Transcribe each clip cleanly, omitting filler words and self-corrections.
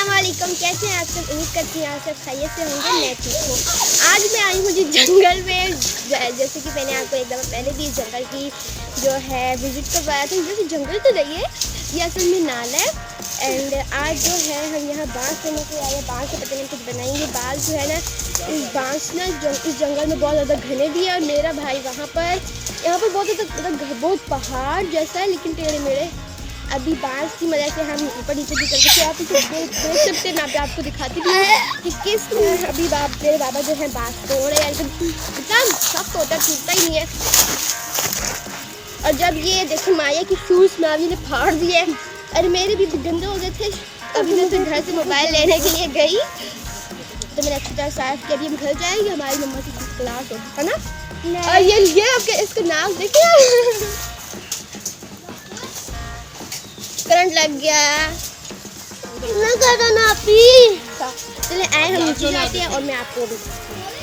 अस्सलाम वालेकुम, कैसे हैं आप सब? उम्मीद करती हैं आप सब खैरियत से होंगे। मैं ठीक हूँ। आज मैं आई हूँ जी जंगल में, जैसे कि मैंने आपको एक दफ़ा पहले भी जंगल की जो है विज़िट करवाया था। जैसे जंगल तो नहीं है, ये असल में नाला है। एंड आज जो है हम यहाँ बांस लेने के आए हैं। बांस से पता नहीं कुछ बनाएंगे। बांस जो है ना, इस बांस ना इस जंगल में बहुत ज़्यादा घने भी है। और मेरा भाई वहाँ पर यहाँ पर बहुत ज़्यादा बहुत पहाड़ जैसा है, लेकिन टेढ़े मेढ़े। अभी बांस की मदद से हम ऊपर नीचे भी करते थे। आप इसे देख सकते हैं। मैं आपको दिखाती हूँ कि किस अभी मेरे बाबा जो है बांस तोड़ रहे हैं। इतना सख्त होता है, टूटता ही नहीं है। और जब ये देखो माया की शूज़ मावी ने फाड़ दिए। अरे मेरे भी गंदे हो गए थे। अभी मैं तो घर से मोबाइल लेने के लिए गई तो मैंने अच्छी तरह साफ किया। अभी हम घर जाएंगे, हमारी मम्मा की क्लास है ना। और ये आपके इसका नाम देखिए, करंट लग गया ना। चलिए आए हम नीचे जाते हैं और मैं आपको भी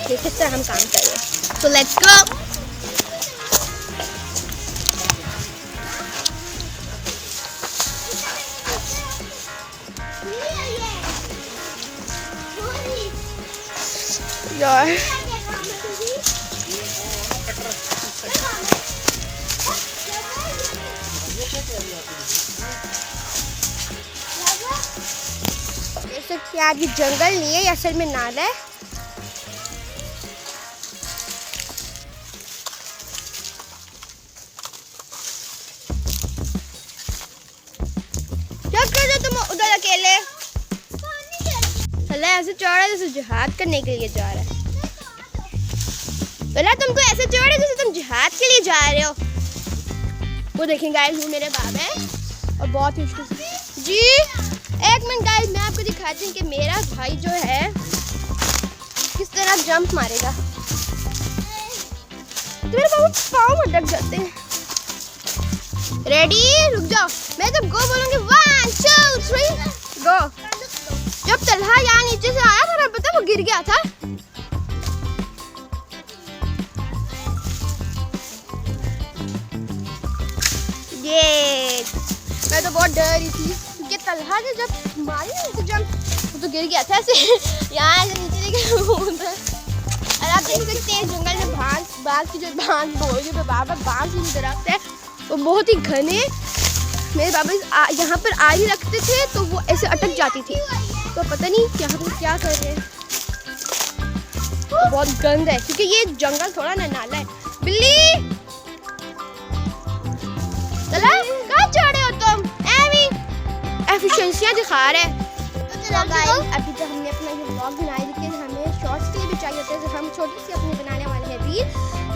किस तरह हम काम कर रहे हैं। So let's go. यार कि आज ये जंगल नहीं है, ये असल में नाला है। क्या कर रहे हो तुम उधर अकेले? अल्लाह ऐसे चढ़ रहा है जैसे जिहाद करने के लिए जा रहा है। अल्लाह तुमको ऐसे चढ़ रहा है जैसे तुम जिहाद के लिए जा रहे हो। वो देखें गाइस, वो मेरे बाबा है और बहुत ही जी एक मिनट गाइस, मैं आपको दिखाती हूँ कि मेरा भाई जो है किस तरह जंप मारेगा। तो मेरे पाँव में अटक जाते हैं। रेडी, रुक जाओ। मैं जब गो बोलूँगी 1 2 3 गो। जब तलहा यहाँ नीचे से आया था ना, पता वो गिर गया था। ये मैं तो बहुत डर रही थी कि तलहा ने जब मारी ना तो जंप, वो तो गिर गया था ऐसे यहाँ से नीचे लेके उधर। और आप देख सकते हैं जंगल में बांस की जो बांस बोल जो बाबा बांस की दरख्त है वो बहुत ही घने। मेरे बाबा यहाँ पर आरी रखते थे तो वो ऐसे अटक जाती थी। तो पता नहीं यहाँ पर क्या कर रहे हैं। तो बहुत गंद है क्योंकि ये जंगल थोड़ा ना नाला है। बिल्ली चला कहाँ जा रहे हो तुम? एफिशिएंसियाँ दिखा रहे हैं। अभी तो हमने अपना ये व्लॉग बनाया, लेकिन हमें शॉर्ट्स के लिए भी चाहिए होता है। तो हम छोटी सी अपनी बनाने वाले हैं रील,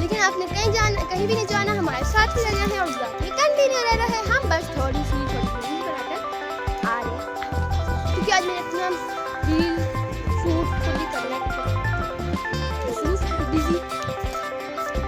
लेकिन आपने कहीं भी नहीं जाना, हमारे साथ ही रहना है और ब्लॉग में कंटिन्यू रहना है। हम बस थोड़ी सी रील बनाकर आ रहे हैं क्योंकि आज मैंने अपना रील